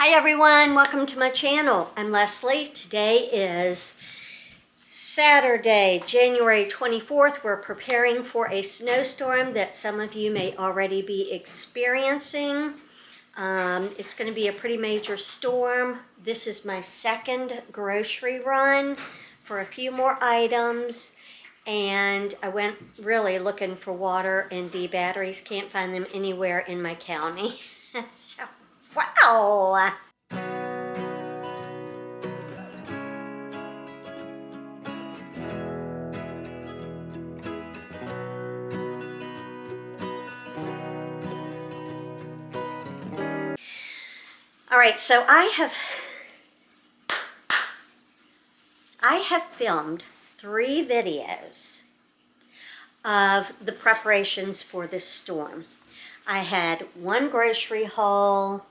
Hi everyone, welcome to my channel. I'm Leslie. Today is Saturday, January 24th. We're preparing for a snowstorm that some of you may already be experiencing. It's going to be a pretty major storm. This is my second grocery run for a few more items. And I went really looking for water and D batteries. Can't find them anywhere in my county. So, wow! All right, so I have filmed 3 videos of the preparations for this storm. I had one grocery haul.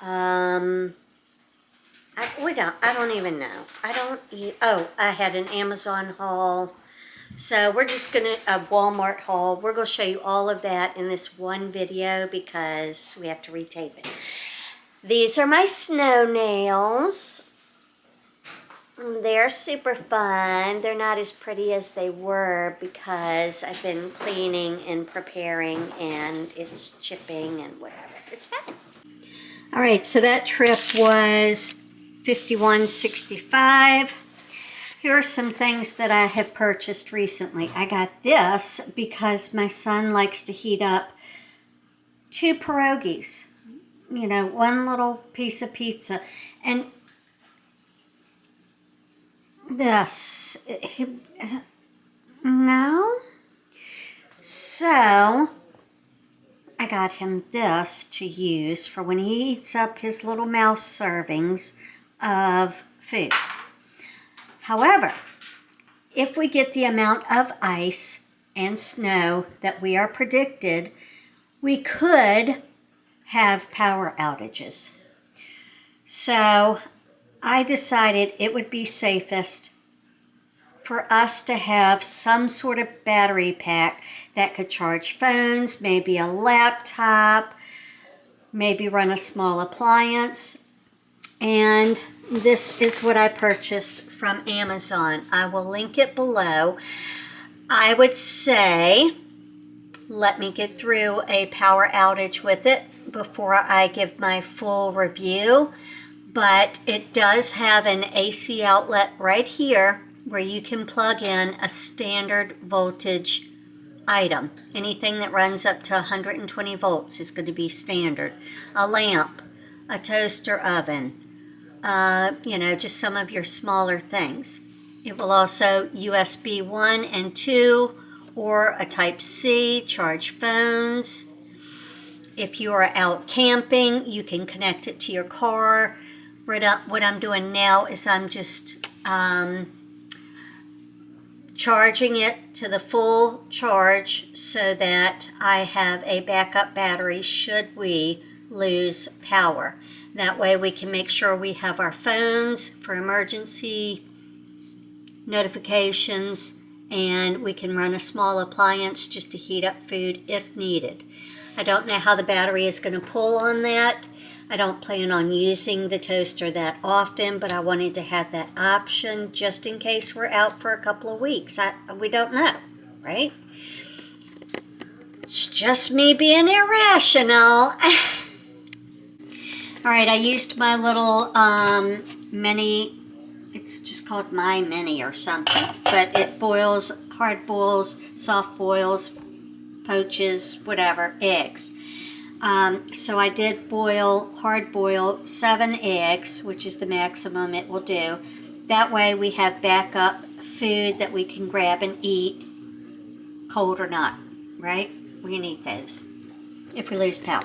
I don't even know. I had an Amazon haul. So we're just gonna, a Walmart haul. We're gonna show you all of that in this one video because we have to retape it. These are my snow nails. They're super fun. They're not as pretty as they were because I've been cleaning and preparing and it's chipping and whatever. It's fun. All right, so that trip was $51.65. Here are some things that I have purchased recently. I got this because my son likes to heat up 2 pierogies. You know, one little piece of pizza. And this, no. So, I got him this to use for when he eats up his little mouse servings of food. However, if we get the amount of ice and snow that we are predicted, we could have power outages. So I decided it would be safest for us to have some sort of battery pack that could charge phones, maybe a laptop, maybe run a small appliance. And this is what I purchased from Amazon. I will link it below. I would say, let me get through a power outage with it before I give my full review. But it does have an AC outlet right here where you can plug in a standard voltage item. Anything that runs up to 120 volts is going to be standard. A lamp, a toaster oven, you know, just some of your smaller things. It will also USB 1 and 2 or a Type-C, charge phones. If you are out camping, you can connect it to your car. What I'm doing now is I'm just charging it to the full charge so that I have a backup battery should we lose power. That way we can make sure we have our phones for emergency notifications, and we can run a small appliance just to heat up food if needed. I don't know how the battery is going to pull on that. I don't plan on using the toaster that often, but I wanted to have that option just in case we're out for a couple of weeks. We don't know, right? It's just me being irrational. All right, I used my little mini, it's just called My Mini or something, but it boils, hard boils, soft boils, poaches, whatever, eggs. So I did hard boil 7 eggs, which is the maximum it will do. That way we have backup food that we can grab and eat, cold or not, right? We can eat those if we lose power.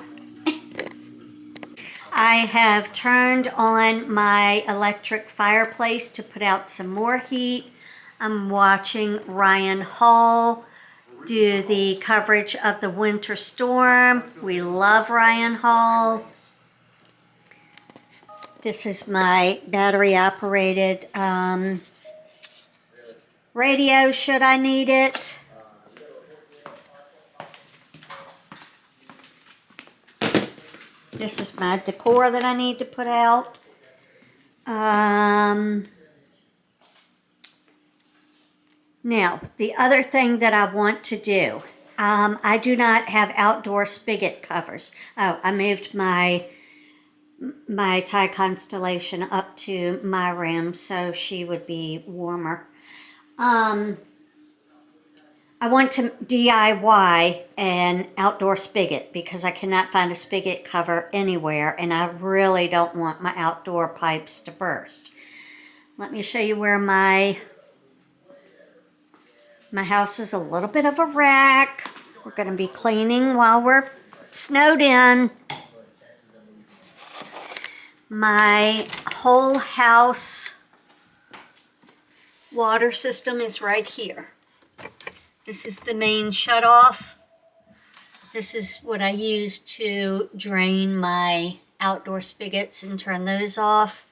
I have turned on my electric fireplace to put out some more heat. I'm watching Ryan Hall do the coverage of the winter storm. We love Ryan Hall. This is my battery operated radio should I need it. This is my decor that I need to put out. Now, the other thing that I want to do, I do not have outdoor spigot covers. Oh, I moved my Thai constellation up to my room so she would be warmer. I want to DIY an outdoor spigot because I cannot find a spigot cover anywhere, and I really don't want my outdoor pipes to burst. Let me show you where my house is a little bit of a wreck. We're going to be cleaning while we're snowed in. My whole house water system is right here. This is the main shutoff. This is what I use to drain my outdoor spigots and turn those off.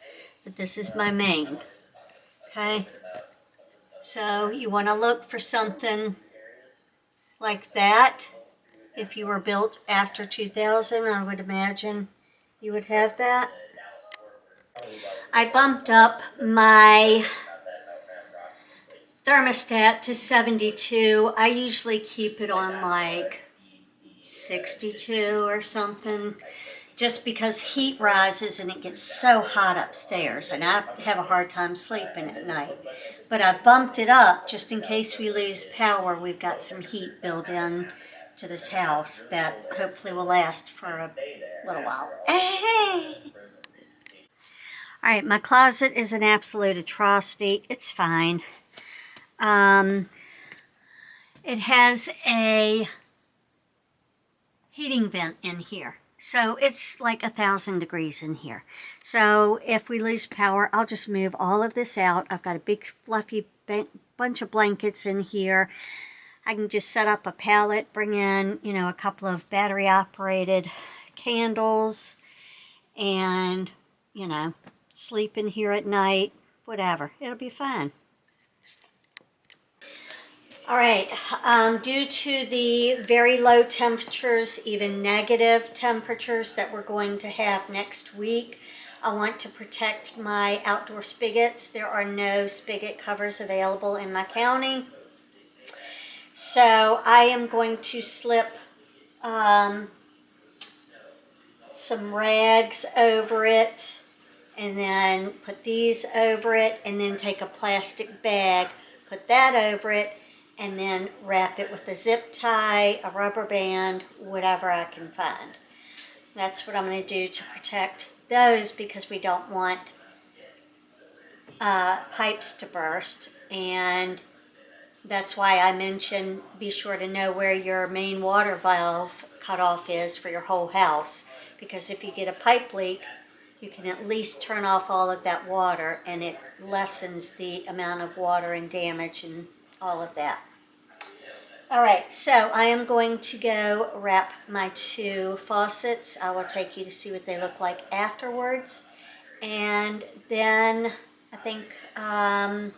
But this is my main. Okay? So you want to look for something like that. If you were built after 2000, I would imagine you would have that. I bumped up my thermostat to 72. I usually keep it on like 62 or something, just because heat rises and it gets so hot upstairs and I have a hard time sleeping at night. But I bumped it up just in case we lose power. We've got some heat built in to this house that hopefully will last for a little while. Hey! All right, my closet is an absolute atrocity. It's fine. It has a heating vent in here. So it's like 1,000 degrees in here. So if we lose power, I'll just move all of this out. I've got a big fluffy bunch of blankets in here. I can just set up a pallet, bring in, a couple of battery operated candles and, sleep in here at night, whatever. It'll be fine. All right, due to the very low temperatures, even negative temperatures that we're going to have next week, I want to protect my outdoor spigots. There are no spigot covers available in my county. So I am going to slip some rags over it and then put these over it and then take a plastic bag, put that over it, and then wrap it with a zip tie, a rubber band, whatever I can find. That's what I'm going to do to protect those because we don't want pipes to burst. And that's why I mentioned be sure to know where your main water valve cutoff is for your whole house. Because if you get a pipe leak, you can at least turn off all of that water and it lessens the amount of water and damage and all of that. All right, so I am going to go wrap my 2 faucets. I will take you to see what they look like afterwards. And then I think I'm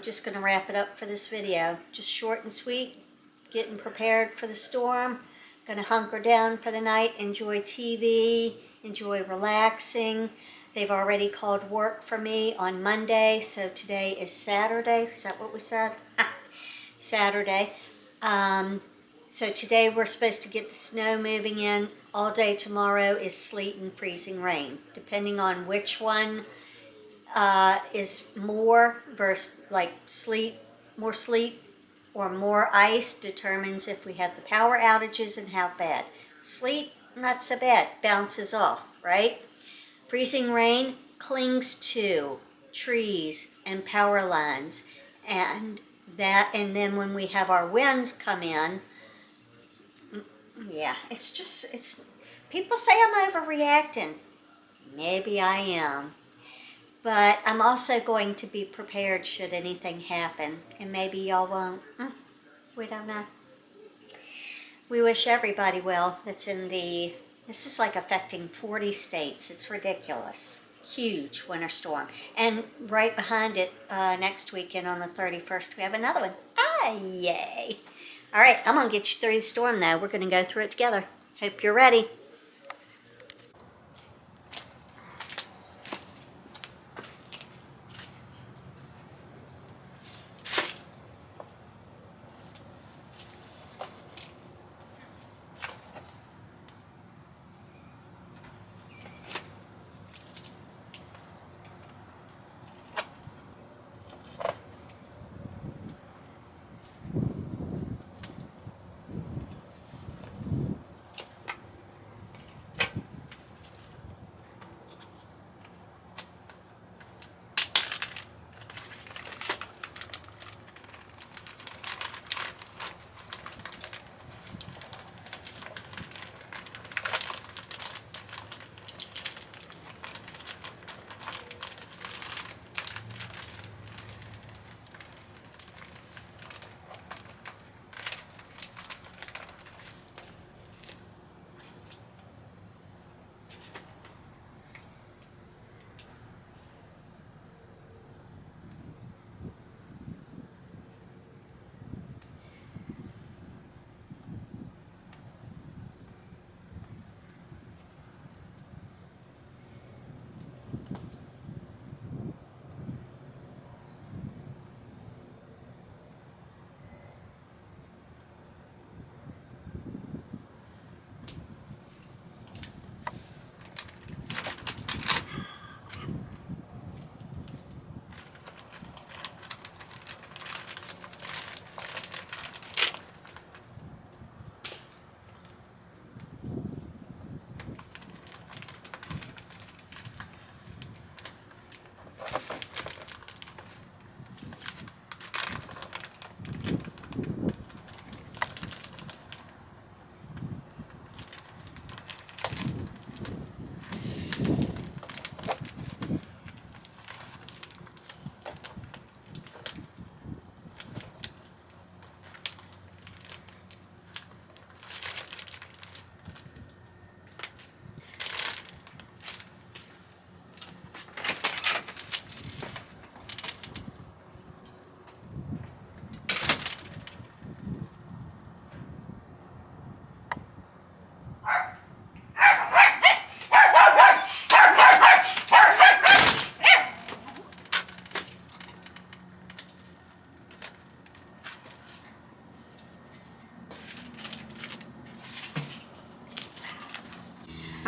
just going to wrap it up for this video. Just short and sweet, getting prepared for the storm. Going to hunker down for the night, enjoy TV, enjoy relaxing. They've already called work for me on Monday, so today is Saturday. Is that what we said? Saturday. So today we're supposed to get the snow moving in. All day tomorrow is sleet and freezing rain. Depending on which one is more versus like sleet, more sleet or more ice determines if we have the power outages and how bad. Sleet, not so bad, bounces off, right? Freezing rain clings to trees and power lines, and then when we have our winds come in, yeah, it's people say I'm overreacting. Maybe I am. But I'm also going to be prepared should anything happen, and maybe y'all won't. We don't know. We wish everybody well that's in this is like affecting 40 states. It's ridiculous. Huge winter storm. And right behind it, next weekend on the 31st, we have another one. Ah, yay. All right, I'm going to get you through the storm, though. We're going to go through it together. Hope you're ready.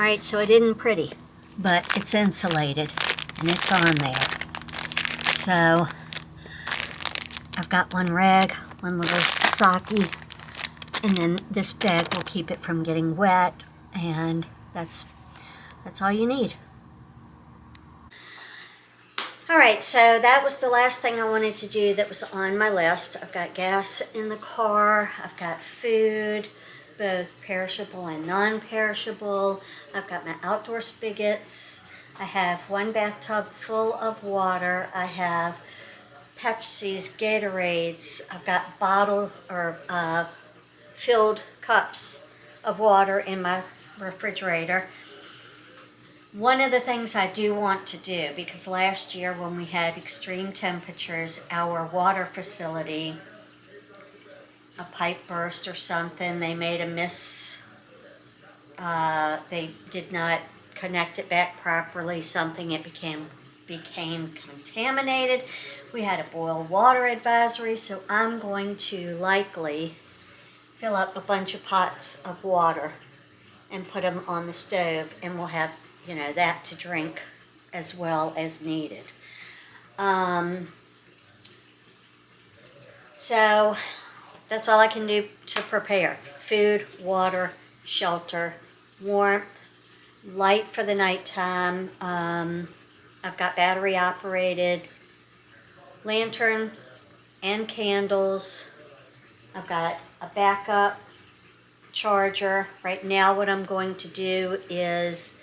All right, so it isn't pretty, but it's insulated and it's on there. So I've got one rag, one little socky, and then this bag will keep it from getting wet, and that's all you need. All right, so that was the last thing I wanted to do that was on my list. I've got gas in the car, I've got food, both perishable and non-perishable. I've got my outdoor spigots. I have one bathtub full of water. I have Pepsi's, Gatorades. I've got bottled or filled cups of water in my refrigerator. One of the things I do want to do, because last year when we had extreme temperatures, our water facility, a pipe burst or something, they made a they did not connect it back properly, it became contaminated. We had a boil water advisory, so I'm going to likely fill up a bunch of pots of water and put them on the stove, and we'll have, you know, that to drink as well as needed. So that's all I can do to prepare. Food, water, shelter, warmth, light for the nighttime. I've got battery operated lantern and candles. I've got a backup charger. Right now what I'm going to do is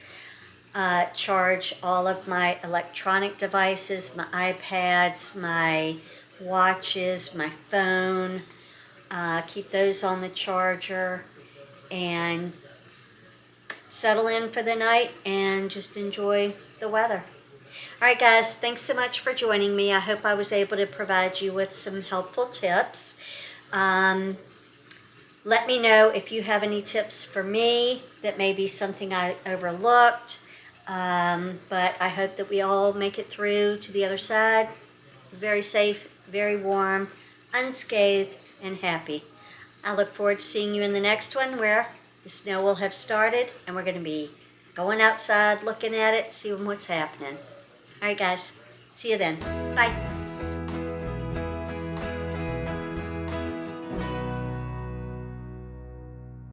charge all of my electronic devices, my iPads, my watches, my phone, keep those on the charger and settle in for the night and just enjoy the weather. All right, guys, thanks so much for joining me. I hope I was able to provide you with some helpful tips. Let me know if you have any tips for me that may be something I overlooked. But I hope that we all make it through to the other side very safe, very warm, unscathed, and happy. I look forward to seeing you in the next one where the snow will have started and we're going to be going outside, looking at it, seeing what's happening. All right, guys. See you then. Bye.